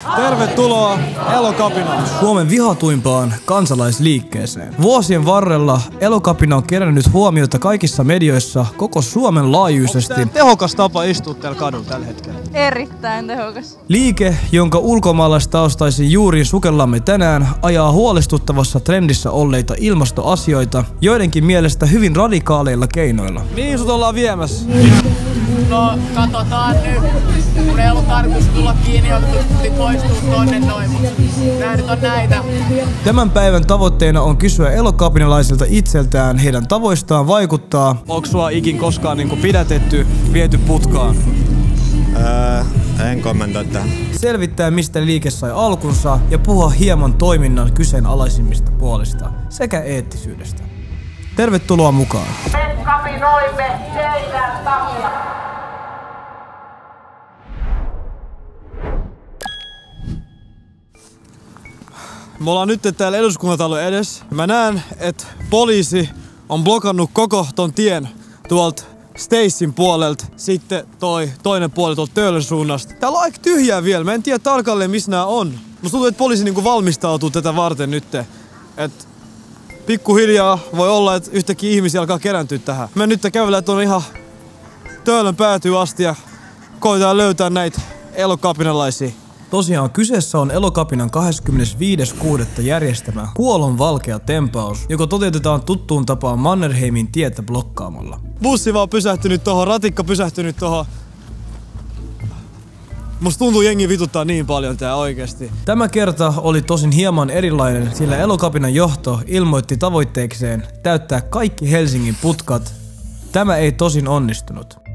Tervetuloa Elokapinaan, Suomen vihatuimpaan kansalaisliikkeeseen. Vuosien varrella Elokapina on kerännyt huomiota kaikissa medioissa koko Suomen laajuisesti. Onko tämä tehokas tapa istua tällä kadulla tällä hetkellä? Erittäin tehokas. Liike, jonka ulkomaalaistaustaisiin juuriin sukellamme tänään, ajaa huolestuttavassa trendissä olleita ilmastoasioita, joidenkin mielestä hyvin radikaaleilla keinoilla. Mihin sut ollaan viemässä? No, katsotaan nyt. Kun ei ollut tarkoitus tulla kiinni, joutui poistua tonne noin, mutta nää nyt on näitä. Tämän päivän tavoitteena on kysyä elokapinalaisilta itseltään heidän tavoistaan vaikuttaa. Onko sua ikin koskaan pidätetty, viety putkaan? En kommentoi tähän. Selvittää, mistä liike sai alkunsa ja puhua hieman toiminnan kyseenalaisimmista puolista sekä eettisyydestä. Tervetuloa mukaan! Me kapinoimme teidän takia. Me ollaan nyt täällä eduskuntatalon edessä. Mä näen, että poliisi on blokannut koko ton tien tuolta Stacyn puolelta. Sitten toinen puoli tuolta Töölön suunnasta. Täällä on aika tyhjää vielä. Mä en tiedä tarkalleen missä nää on. Musta tuntuu, että poliisi valmistautuu tätä varten nyt. Et pikkuhiljaa voi olla, että yhtäkkiä ihmisiä alkaa kerääntyä tähän. Me nyt kävellään tuonne ihan Töölön päätyyn asti ja koitetaan löytää näitä elokapinalaisia. Tosiaan kyseessä on Elokapinan 25.6. järjestämä kuolon valkea tempaus, joka toteutetaan tuttuun tapaan Mannerheimin tietä blokkaamalla. Bussi vaan pysähtynyt tohon, ratikka pysähtynyt tohon. Musta tuntuu jengi vituttaa niin paljon tää oikeesti. Tämä kerta oli tosin hieman erilainen, sillä Elokapinan johto ilmoitti tavoitteekseen täyttää kaikki Helsingin putkat. Tämä ei tosin onnistunut.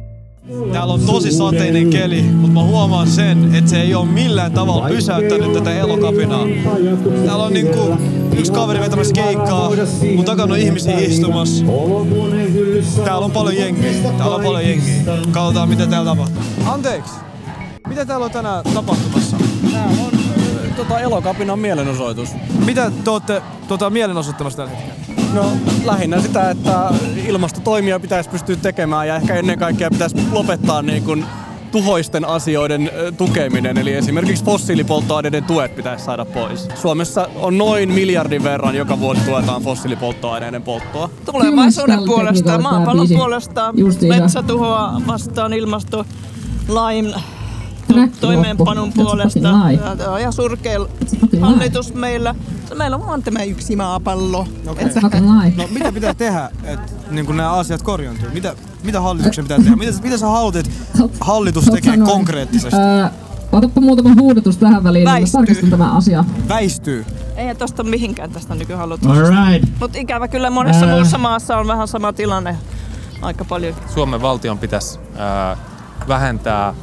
Täällä on tosi sateinen keli, mutta mä huomaan sen, että se ei ole millään tavalla pysäyttänyt tätä Elokapinaa. Täällä on yksi kaveri vetämässä keikkaa, mun takana on ihmisiä istumassa. Täällä on paljon jengiä. Katsotaan mitä täällä tapahtuu. Anteeksi, mitä täällä on tänään tapahtumassa? Täällä on Elokapinan mielenosoitus. Mitä te ootte mielenosoittamassa tällä hetkellä? No lähinnä sitä, että ilmastotoimia pitäisi pystyä tekemään ja ehkä ennen kaikkea pitäisi lopettaa tuhoisten asioiden tukeminen. Eli esimerkiksi fossiilipolttoaineiden tuet pitäisi saada pois. Suomessa on noin miljardin verran joka vuosi tuetaan fossiilipolttoaineiden polttoa. Tulevaisuuden puolesta, maapallon puolesta, metsätuhoa vastaan, ilmastolain toimeenpanon puolesta. Ja surkea hallitus meillä. Meillä on vaan tämä yksi maapallo. Okay. No mitä pitää tehdä, että nämä asiat korjaantuu? Mitä hallituksen pitää tehdä? Mitä sä haluat, että hallitus tekee konkreettisesti? Otapa muutama huudetus tähän väliin, niin mä tarkistan tämä asia. Väistyy? Eihän tosta mihinkään tästä nykyhallituksesta. Mutta ikävä kyllä monessa muussa maassa on vähän sama tilanne. Aika paljon. Suomen valtion pitäisi vähentää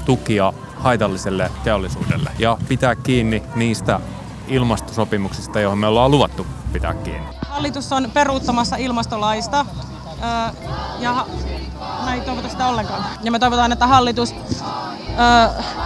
tukia haitalliselle teollisuudelle ja pitää kiinni niistä ilmastosopimuksista, joihin me ollaan luvattu pitää kiinni. Hallitus on peruuttamassa ilmastolaista ja näin toivota sitä ollenkaan. Ja me toivotaan, että hallitus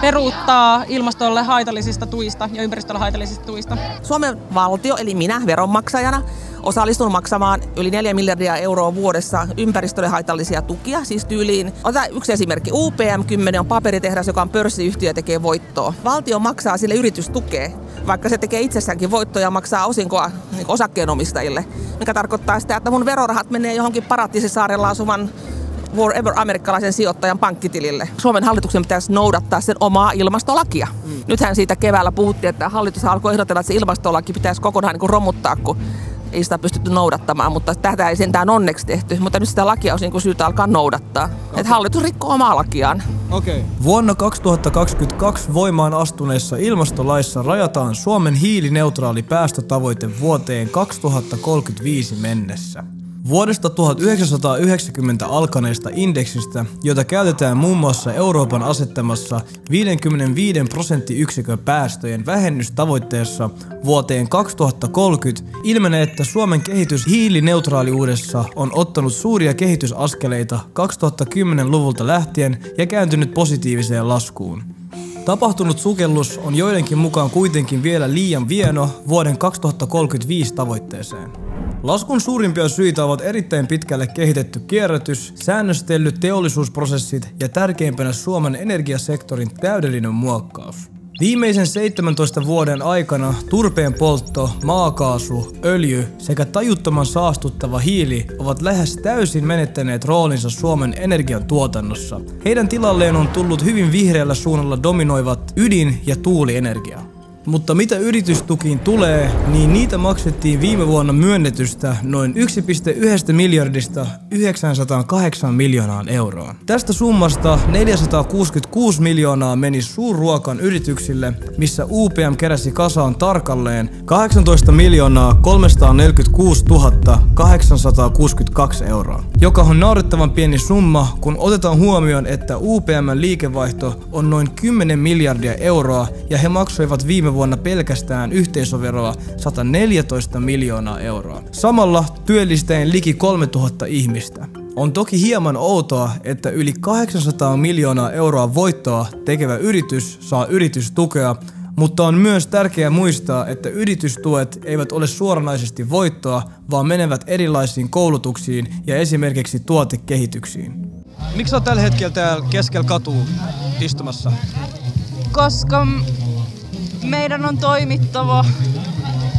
peruuttaa ilmastolle haitallisista tuista ja ympäristölle haitallisista tuista. Suomen valtio, eli minä veronmaksajana, osallistun maksamaan yli 4 miljardia euroa vuodessa ympäristölle haitallisia tukia, siis tyyliin. Ota yksi esimerkki. UPM-10 on paperitehdas, joka on pörssiyhtiö ja tekee voittoa. Valtio maksaa sille yritystukea, vaikka se tekee itsessäänkin voittoa ja maksaa osinkoa osakkeenomistajille. Mikä tarkoittaa sitä, että mun verorahat menee johonkin Paratiisisaarella asuvan amerikkalaisen sijoittajan pankkitilille. Suomen hallituksen pitäisi noudattaa sen omaa ilmastolakia. Nythän siitä keväällä puhuttiin, että hallitus alkoi ehdotella, että se ilmastolaki pitäisi kokonaan romuttaa, kun ei sitä pystytty noudattamaan, mutta tätä ei sentään onneksi tehty. Mutta nyt sitä lakia olisi syytä alkaa noudattaa. Okay. Että hallitus rikkoo omaa lakiaan. Okay. Vuonna 2022 voimaan astuneessa ilmastolaissa rajataan Suomen hiilineutraali päästötavoite vuoteen 2035 mennessä. Vuodesta 1990 alkaneesta indeksistä, jota käytetään muun muassa Euroopan asettamassa 55% päästöjen vähennystavoitteessa vuoteen 2030, ilmenee, että Suomen kehitys hiilineutraaliudessa on ottanut suuria kehitysaskeleita 2010-luvulta lähtien ja kääntynyt positiiviseen laskuun. Tapahtunut sukellus on joidenkin mukaan kuitenkin vielä liian vieno vuoden 2035 tavoitteeseen. Laskun suurimpia syitä ovat erittäin pitkälle kehitetty kierrätys, säännöstellyt teollisuusprosessit ja tärkeimpänä Suomen energiasektorin täydellinen muokkaus. Viimeisen 17 vuoden aikana turpeen poltto, maakaasu, öljy sekä tajuttoman saastuttava hiili ovat lähes täysin menettäneet roolinsa Suomen energiantuotannossa. Heidän tilalleen on tullut hyvin vihreällä suunnalla dominoivat ydin- ja tuulienergia. Mutta mitä yritystukiin tulee, niin niitä maksettiin viime vuonna myönnetystä noin 1,1 miljardista 908 miljoonaan euroon. Tästä summasta 466 miljoonaa meni suurruokan yrityksille, missä UPM keräsi kasaan tarkalleen 18 346 862 euroa, joka on naurettavan pieni summa, kun otetaan huomioon, että UPM:n liikevaihto on noin 10 miljardia euroa ja he maksoivat viime vuonna pelkästään yhteisöveroa 114 miljoonaa euroa. Samalla työllistäen liki 3000 ihmistä. On toki hieman outoa, että yli 800 miljoonaa euroa voittoa tekevä yritys saa yritystukea, mutta on myös tärkeää muistaa, että yritystuet eivät ole suoranaisesti voittoa, vaan menevät erilaisiin koulutuksiin ja esimerkiksi tuotekehityksiin. Miksi olet tällä hetkellä täällä keskellä katua istumassa? Koska meidän on toimittava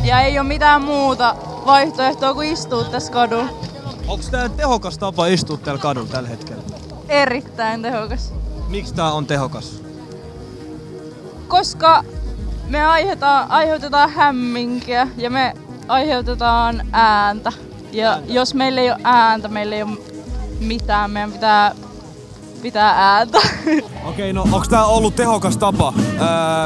ja ei ole mitään muuta vaihtoehtoa kuin istua tässä kadulla. Onko tämä tehokas tapa istua täällä kadulla tällä hetkellä? Erittäin tehokas. Miksi tämä on tehokas? Koska me aiheutetaan hämminkiä ja me aiheutetaan ääntä. Ja jos meillä ei ole ääntä, meillä ei ole mitään. Meidän pitää ääntä. Okei, no onko tää ollut tehokas tapa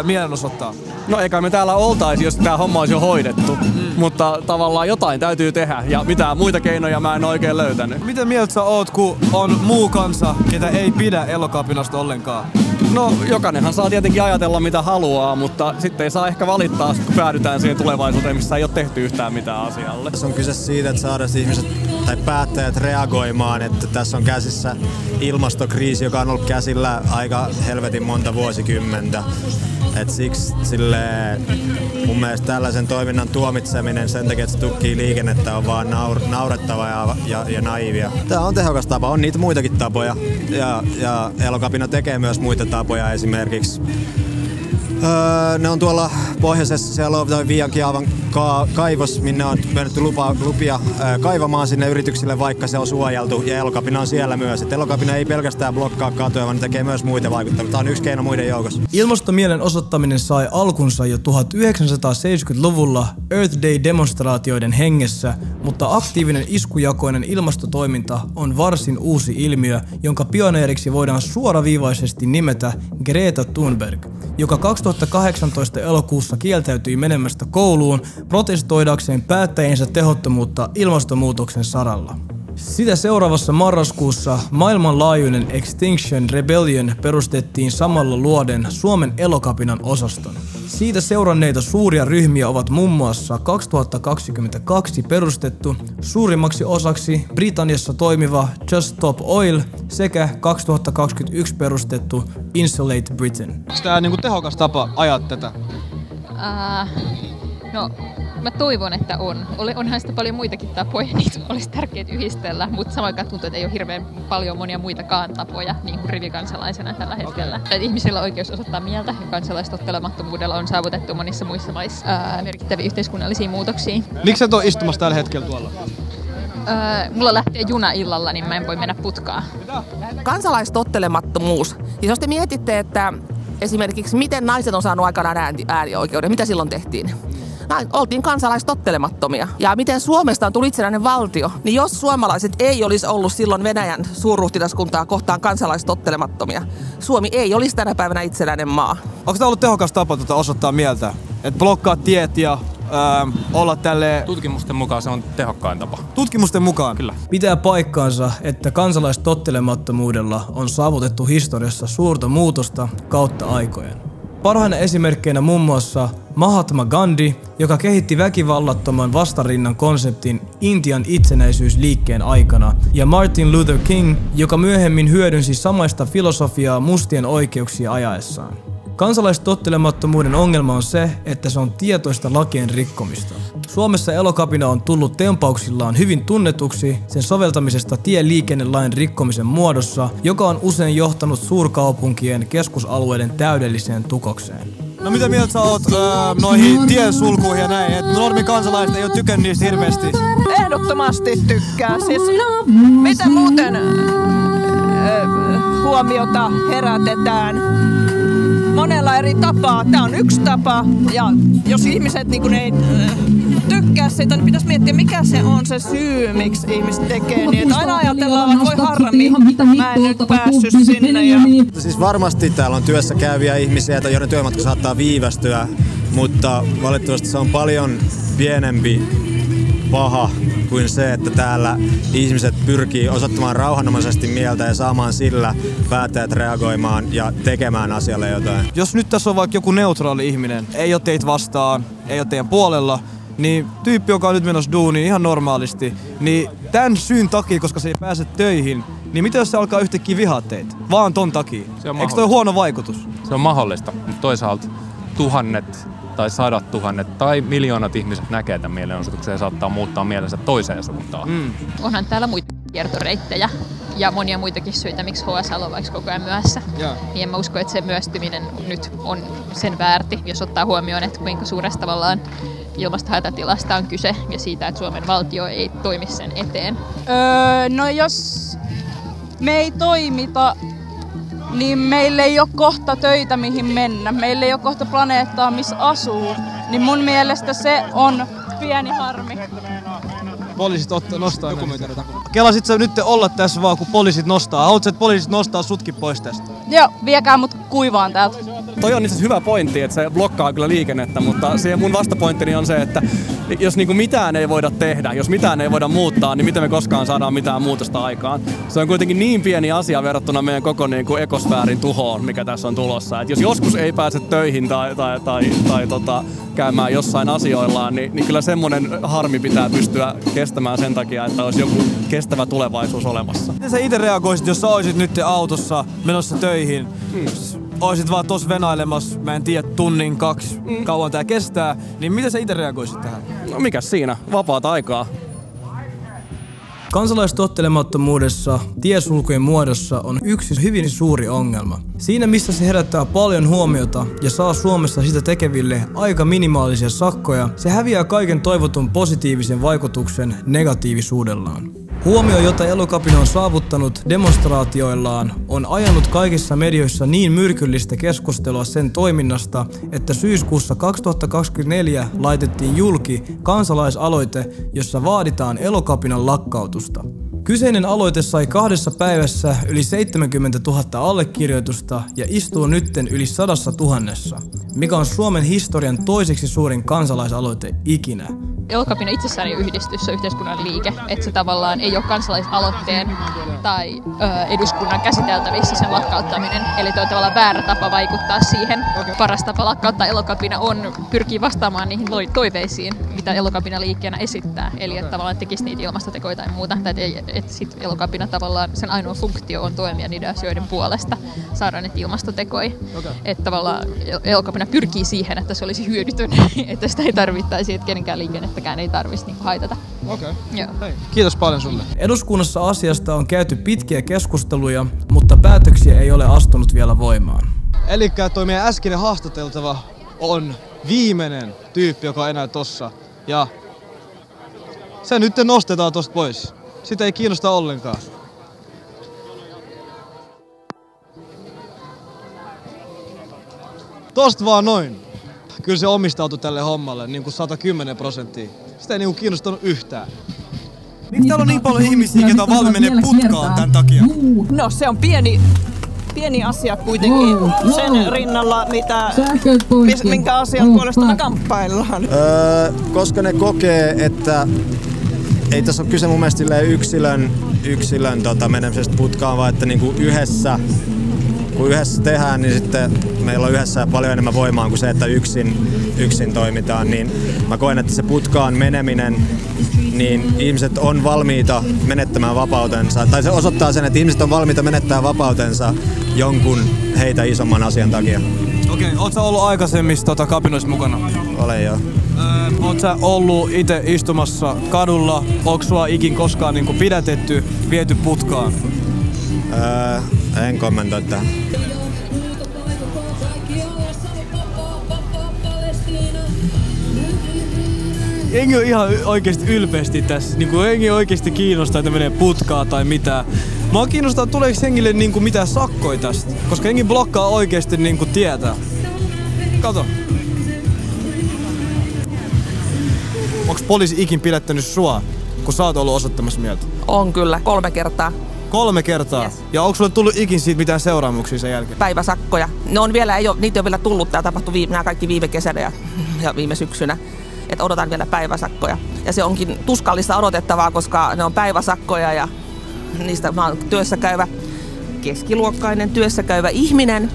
mielenosoittaa? No eikä me täällä oltaisi, jos tää homma olisi jo hoidettu. Mutta tavallaan jotain täytyy tehdä ja mitään muita keinoja mä en oikein löytänyt. Miten mieltä sä oot, kun on muu kansa, ketä ei pidä Elokapinasta ollenkaan? No jokainenhan saa tietenkin ajatella mitä haluaa, mutta sitten ei saa ehkä valittaa, kun päädytään siihen tulevaisuuteen, missä ei ole tehty yhtään mitään asialle. Tässä on kyse siitä, että saadaan ihmiset tai päättäjät reagoimaan, että tässä on käsissä ilmastokriisi, joka on ollut käsillä aika helvetin monta vuosikymmentä. Et siksi mun mielestä tällaisen toiminnan tuomitseminen sen takia, että se tukkii liikennettä, on vaan naurettava ja naivia. Tämä on tehokas tapa, on niitä muitakin tapoja ja Elokapina tekee myös muita tapoja esimerkiksi. Ne on tuolla pohjoisessa, siellä on toi Viiankiaavan kaivos, minne on myönnetty lupia kaivamaan sinne yrityksille, vaikka se on suojeltu, ja Elokapina on siellä myös. Et Elokapina ei pelkästään blokkaa katuja, vaan ne tekee myös muita vaikuttamia. Tämä on yksi keino muiden joukossa. Ilmastomielen osoittaminen sai alkunsa jo 1970-luvulla Earth Day-demonstraatioiden hengessä, mutta aktiivinen iskujakoinen ilmastotoiminta on varsin uusi ilmiö, jonka pioneeriksi voidaan suoraviivaisesti nimetä Greta Thunberg, joka 2018 elokuussa kieltäytyi menemästä kouluun protestoidakseen päättäjiensä tehottomuutta ilmastonmuutoksen saralla. Sitä seuraavassa marraskuussa maailmanlaajuinen Extinction Rebellion perustettiin samalla luoden Suomen Elokapinan osaston. Siitä seuranneita suuria ryhmiä ovat muun muassa 2022 perustettu suurimmaksi osaksi Britanniassa toimiva Just Stop Oil sekä 2021 perustettu Insulate Britain. Onko tämä tehokas tapa ajaa tätä? No, mä toivon, että on. Onhan sitä paljon muitakin tapoja, niitä olisi tärkeää yhdistellä, mutta samaan aikaan tuntuu, että ei ole hirveän paljon monia muitakaan tapoja niin kuin rivikansalaisena tällä hetkellä. Että ihmisillä on oikeus osoittaa mieltä ja kansalaistottelemattomuudella on saavutettu monissa muissa maissa merkittäviä yhteiskunnallisia muutoksia. Miksi et ole istumassa tällä hetkellä tuolla? Mulla lähtee juna illalla, niin mä en voi mennä putkaan. Kansalaistottelemattomuus. Ja jos te mietitte, että esimerkiksi miten naiset on saanut aikanaan äänioikeuden, mitä silloin tehtiin? Oltiin kansalaistottelemattomia. Ja miten Suomesta on tullut itsenäinen valtio, niin jos suomalaiset ei olisi ollut silloin Venäjän suurruhtinaskuntaa kohtaan kansalaistottelemattomia, Suomi ei olisi tänä päivänä itsenäinen maa. Onko tämä ollut tehokas tapa osoittaa mieltä? Että blokkaa tiet ja olla tälleen... Tutkimusten mukaan se on tehokkain tapa. Tutkimusten mukaan? Kyllä. Pitää paikkaansa, että kansalaistottelemattomuudella on saavutettu historiassa suurta muutosta kautta aikojen. Parhaina esimerkkeinä muun muassa Mahatma Gandhi, joka kehitti väkivallattoman vastarinnan konseptin Intian itsenäisyysliikkeen aikana, ja Martin Luther King, joka myöhemmin hyödynsi samaista filosofiaa mustien oikeuksia ajaessaan. Kansalaistottelemattomuuden ongelma on se, että se on tietoista lakien rikkomista. Suomessa Elokapina on tullut tempauksillaan hyvin tunnetuksi sen soveltamisesta tieliikennelain rikkomisen muodossa, joka on usein johtanut suurkaupunkien keskusalueiden täydelliseen tukokseen. No mitä mieltä sä oot noihin tiesulkuihin ja näin? Et normi kansalaiset ei oo tykännyt niistä hirveästi. Ehdottomasti tykkää. Siis mitä muuten huomiota herätetään monella eri tapaa. Tää on yksi tapa ja jos ihmiset niin ei tykkää siitä, niin pitäisi miettiä mikä se on se syy, miksi ihmiset tekee niin. Aina ajatellaan, että voi harmi, mä en nyt päässyt sinne. Siis varmasti täällä on työssä käyviä ihmisiä, joiden työmatka saattaa viivästyä, mutta valitettavasti se on paljon pienempi paha kuin se, että täällä ihmiset pyrkii osoittamaan rauhanomaisesti mieltä ja saamaan sillä päättäjät reagoimaan ja tekemään asialle jotain. Jos nyt tässä on vaikka joku neutraali ihminen, ei ole teitä vastaan, ei ole teidän puolella, niin tyyppi, joka on nyt menossa duuniin ihan normaalisti, niin tämän syyn takia, koska se ei pääse töihin, niin mitä jos se alkaa yhtäkkiä vihaa teitä? Vaan ton takia. Eikö toi huono vaikutus? Se on mahdollista, mutta toisaalta tuhannet tai 100 000 tai miljoonat ihmiset näkee tämän mielenosoituksen ja saattaa muuttaa mielensä toiseen suuntaan. Onhan täällä muita kiertoreittejä ja monia muitakin syitä, miksi HSL on vaikka koko ajan myöhässä. Niin en mä usko, että se myöstyminen nyt on sen väärti, jos ottaa huomioon, että kuinka suuresta tavallaan ilmastohätätilasta on kyse ja siitä, että Suomen valtio ei toimi sen eteen. No jos me ei toimita, niin meillä ei ole kohta töitä mihin mennä. Meillä ei ole kohta planeettaa missä asuu. Niin mun mielestä se on pieni harmi. Poliisit nostaa Kelasit sä nyt olla tässä vaan kun poliisit nostaa? Haluatko että poliisit nostaa sutkin pois tästä? Joo, viekää mut kuivaan täältä. Toi on itse hyvä pointti, että se blokkaa kyllä liikennettä, mutta se mun vastapointtini on se, että jos niinku mitään ei voida tehdä, jos mitään ei voida muuttaa, niin miten me koskaan saadaan mitään muutosta aikaan? Se on kuitenkin niin pieni asia verrattuna meidän koko niinku ekosfäärin tuhoon, mikä tässä on tulossa. Et jos joskus ei pääse töihin tai käymään jossain asioillaan, niin kyllä semmoinen harmi pitää pystyä kestämään sen takia, että olisi joku kestävä tulevaisuus olemassa. Miten sä itse reagoisit, jos sä olisit nyt autossa menossa töihin? Oisit vaan tossa venailemassa, mä en tiedä, tunnin, 2, kauan tää kestää, niin miten sä itse reagoisit tähän? No mikäs siinä? Vapaata aikaa. Kansalaistottelemattomuudessa tiesulkujen muodossa on yksi hyvin suuri ongelma. Siinä missä se herättää paljon huomiota ja saa Suomessa sitä tekeville aika minimaalisia sakkoja, se häviää kaiken toivotun positiivisen vaikutuksen negatiivisuudellaan. Huomio, jota Elokapina on saavuttanut demonstraatioillaan, on ajanut kaikissa medioissa niin myrkyllistä keskustelua sen toiminnasta, että syyskuussa 2024 laitettiin julki kansalaisaloite, jossa vaaditaan Elokapinan lakkautusta. Kyseinen aloite sai 2 päivässä yli 70 000 allekirjoitusta ja istuu nytten yli 100 000, mikä on Suomen historian toiseksi suurin kansalaisaloite ikinä. Elokapina itsessään ei ole yhdistys, se on yhteiskunnan liike, että se tavallaan ei ole kansalaisaloitteen tai eduskunnan käsiteltävissä sen lakkauttaminen. Eli toi on tavallaan väärä tapa vaikuttaa siihen. Paras tapa lakkauttaa Elokapina on pyrkii vastaamaan niihin toiveisiin, mitä Elokapina liikkeenä esittää. Eli että tavallaan tekisi niitä ilmastotekoja tai muuta. Että sit Elokapina tavallaan sen ainoa funktio on toimia niiden asioiden puolesta, saada niitä ilmastotekoja. Että tavallaan Elokapina pyrkii siihen, että se olisi hyödytön, että sitä ei tarvittaisi, että kenenkään liikennettäkään ei tarvitsisi haitata. Kiitos paljon sulle. Eduskunnassa asiasta on käyty pitkiä keskusteluja, mutta päätöksiä ei ole astunut vielä voimaan. Elikkä toi meidän äskeinen haastateltava on viimeinen tyyppi, joka on enää tossa. Ja se nyt nostetaan tosta pois. Sitä ei kiinnosta ollenkaan. Tosta vaan noin. Kyllä se omistautui tälle hommalle niin kuin 110%. Sitä ei niin kuin kiinnostanut yhtään. Miksi täällä on niin paljon ihmisiä, ketä on valmiit menee putkaan tän takia? No se on pieni asia kuitenkin sen rinnalla, minkä asian puolesta me kamppaillaan. Koska ne kokee, että ei tässä ole kyse mun mielestä yksilön menemisestä putkaan, vaan että niinku kun yhdessä tehdään, niin sitten meillä on yhdessä paljon enemmän voimaa kuin se, että yksin toimitaan. Niin mä koen, että se putkaan meneminen, niin ihmiset on valmiita menettämään vapautensa. Tai se osoittaa sen, että ihmiset on valmiita menettämään vapautensa jonkun heitä isomman asian takia. Okei, oot sä ollut aikaisemmissa kapinoissa mukana? Olen joo. Oot sä ollut itse istumassa kadulla? Onko sua ikin koskaan niinku pidätetty, viety putkaan? En kommentoi tähän. jengi on ihan oikeesti ylpeästi tässä. Niinku jengi oikeesti kiinnostaa, että menee putkaa tai mitään. Mua kiinnostaa, tuleeko jengille niinku mitään sakkoja tästä. Koska jengi blokkaa oikeesti niinku tietää. Kato. Onks poliisi ikin pidättänyt sua, kun sä oot ollut osoittamassa mieltä? On kyllä, 3 kertaa. 3 kertaa? Yes. Ja onko sulle tullut ikin siitä mitään seuraamuksia sen jälkeen? Päiväsakkoja. Niitä ei ole vielä tullut. Tää tapahtui nämä kaikki viime kesänä ja viime syksynä. Että odotan vielä päiväsakkoja. Ja se onkin tuskallista odotettavaa, koska ne on päiväsakkoja ja niistä mä oon keskiluokkainen työssäkäyvä ihminen.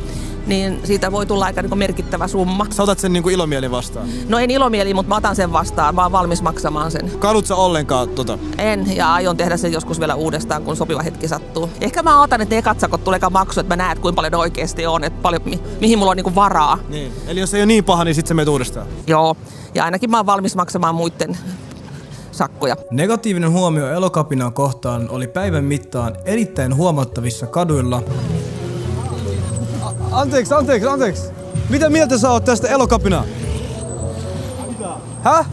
Niin siitä voi tulla aika niin merkittävä summa. Sä otat sen niin kuin ilomielin vastaan? No en ilomielin, mutta mä otan sen vastaan. Mä oon valmis maksamaan sen. Kadut sä ollenkaan tota? En, ja aion tehdä sen joskus vielä uudestaan, kun sopiva hetki sattuu. Ehkä mä otan, että ne ekat sakot tuleekaan maksu, että mä näen, kuinka paljon ne oikeasti on, että paljon, mihin mulla on niin kuin varaa. Niin. Eli jos ei ole niin paha, niin sit sä menet uudestaan? Joo, ja ainakin mä oon valmis maksamaan muiden sakkoja. Negatiivinen huomio Elokapinaa kohtaan oli päivän mittaan erittäin huomattavissa kaduilla. Anteeksi. Mitä mieltä sä oot tästä Elokapinaa? Häh?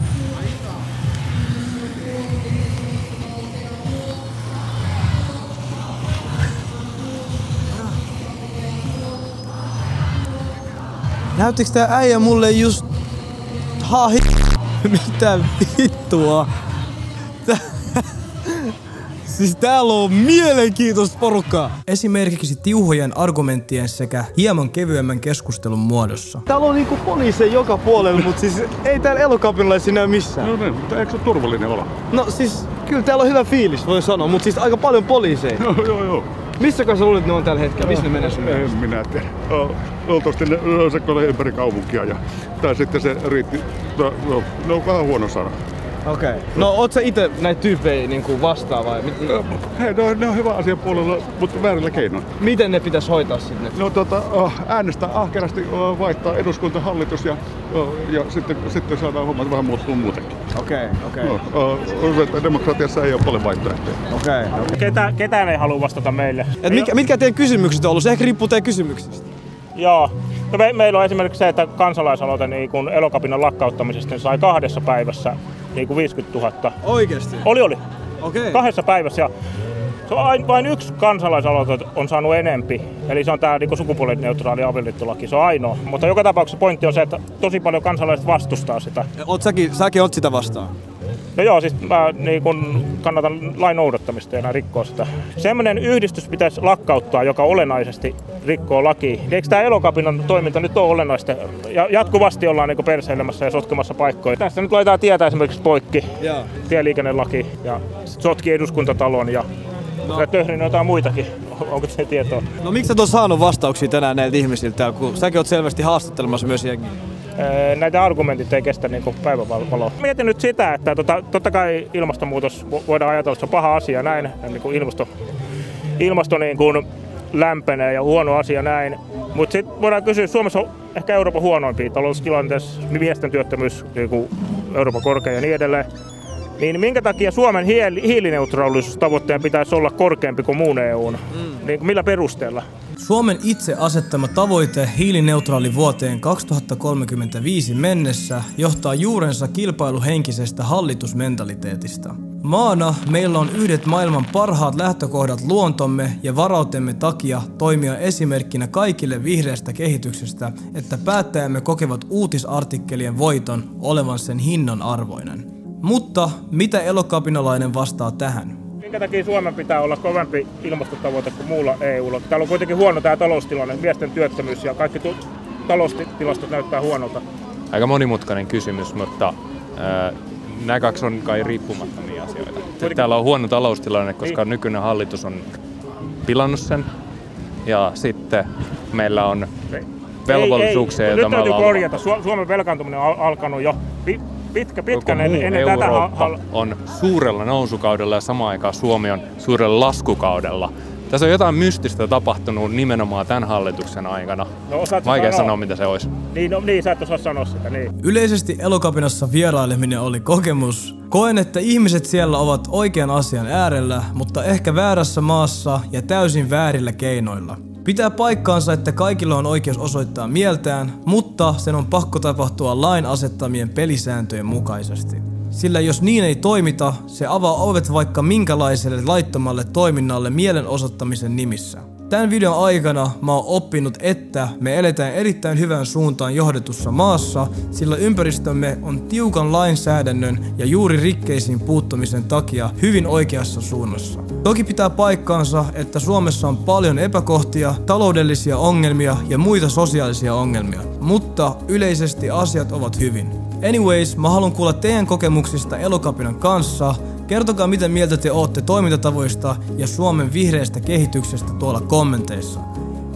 Näyttikö tää äijä mulle just... Mitä vittua? Siis täällä on mielenkiintoista porukkaa. Esimerkiksi tiuhojen argumenttien sekä hieman kevyemmän keskustelun muodossa. Täällä on niinku poliiseja joka puolella, mutta siis ei täällä Elokapinalaisia näy missään. No niin, mutta eikö se turvallinen olla? No siis, kyllä täällä on hyvä fiilis, voi sanoa, mutta siis aika paljon poliiseja. Joo. Missä sä luulet, ne on tällä hetkellä? Missä ne menee sun mielestä? En minä tiedä. Luultavasti ne sekoilee ympäri kaupunkia tai sitten se riitti, ne on vähän huono sana. Okei. No oot sä ite näitä tyyppejä niinku vastaan vai? Hei, ne on hyvä asia puolella, mutta väärillä keinoin. Miten ne pitäisi hoitaa sitten? No äänestää ahkerasti, vaihtaa eduskuntahallitus ja sitten saadaan hommat vähän muuttua muutenkin. Okei. No, demokratiassa ei ole paljon vaihtoehtoja. Okei. Ketään ei halua vastata meille. Mitkä teidän kysymykset on ollut? Se ehkä riippuu teidän kysymyksistä. Joo. No meillä on esimerkiksi se, että kansalaisaloite niin kun Elokapinan lakkauttamisesta niin sai 2 päivässä niin kuin 50 000. Oikeesti? Oli. Okei. 2 päivässä. Ja se on vain yksi kansalaisaloite on saanut enempi. Eli se on tämä niin sukupuolineutraali avioliittolaki. Se on ainoa. Mutta joka tapauksessa pointti on se, että tosi paljon kansalaiset vastustaa sitä. Säkin oot sitä vastaan? No joo, siis mä niin kun kannatan lain noudattamista ja rikkoo sitä. Semmoinen yhdistys pitäisi lakkauttaa, joka olennaisesti rikkoo lakia. Eikö tämä Elokapinan toiminta nyt ole olennaista? Ja jatkuvasti ollaan niin perseilemässä ja sotkemassa paikkoja. Tässä nyt laitetaan tietä esimerkiksi poikki, tieliikennelaki ja sotkii eduskuntatalon ja töhrin jotain muitakin. Onko se tietoa? No miksi sä oot saanut vastauksia tänään näiltä ihmisiltä, kun säkin oot selvästi haastattelemassa myös jengiä? Näitä argumentit ei kestä niin päivänvaloa. Mietin nyt sitä, että totta kai ilmastonmuutos voidaan ajatella, että se on paha asia näin, niin kuin ilmasto niin kuin lämpenee ja huono asia näin. Mutta sitten voidaan kysyä, Suomessa on ehkä Euroopan huonoimpia taloustilanteessa, miesten työttömyys niin kuin Euroopan korkea ja niin edelleen. Niin minkä takia Suomen hiilineutraalisuustavoitteen pitäisi olla korkeampi kuin muun EUn? Niin millä perusteella? Suomen itse asettama tavoite hiilineutraali vuoteen 2035 mennessä johtaa juurensa kilpailuhenkisestä hallitusmentaliteetista. Maana meillä on yhdet maailman parhaat lähtökohdat luontomme ja varautemme takia toimia esimerkkinä kaikille vihreästä kehityksestä, että päättäjämme kokevat uutisartikkelien voiton olevan sen hinnan arvoinen. Mutta mitä elokapinalainen vastaa tähän? Minkä takia Suomen pitää olla kovempi ilmastotavoite kuin muulla EUlla? Täällä on kuitenkin huono tämä taloustilanne, miesten työttömyys ja kaikki taloustilastot näyttää huonolta. Aika monimutkainen kysymys, mutta nämä kaksi on kai riippumattomia asioita. Täällä on huono taloustilanne, koska nykyinen hallitus on pilannut sen. Ja sitten meillä on velvollisuuksia, joita me ollaan... Nyt täytyy korjata. Suomen velkaantuminen on alkanut jo pitkän ennen tätä. Eurooppa on suurella nousukaudella ja samaan aikaan Suomi on suurella laskukaudella. Tässä on jotain mystistä tapahtunut nimenomaan tämän hallituksen aikana. No, vaikea sanoa, mitä se olisi. Niin, sä et osaa sanoa sitä. Niin. Yleisesti Elokapinassa vieraileminen oli kokemus. Koen, että ihmiset siellä ovat oikean asian äärellä, mutta ehkä väärässä maassa ja täysin väärillä keinoilla. Pitää paikkaansa, että kaikilla on oikeus osoittaa mieltään, mutta sen on pakko tapahtua lain asettamien pelisääntöjen mukaisesti. Sillä jos niin ei toimita, se avaa ovet vaikka minkälaiselle laittomalle toiminnalle mielenosoittamisen nimissä. Tämän videon aikana mä oon oppinut, että me eletään erittäin hyvään suuntaan johdetussa maassa, sillä ympäristömme on tiukan lainsäädännön ja juuri rikkeisiin puuttumisen takia hyvin oikeassa suunnassa. Toki pitää paikkaansa, että Suomessa on paljon epäkohtia, taloudellisia ongelmia ja muita sosiaalisia ongelmia, mutta yleisesti asiat ovat hyvin. Anyways, mä haluan kuulla teidän kokemuksista Elokapinan kanssa. Kertokaa miten mieltä te ootte toimintatavoista ja Suomen vihreästä kehityksestä tuolla kommenteissa.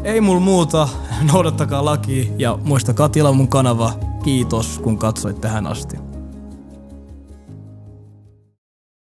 Ei mulla muuta, noudattakaa lakia ja muistakaa tilaa mun kanava. Kiitos kun katsoit tähän asti.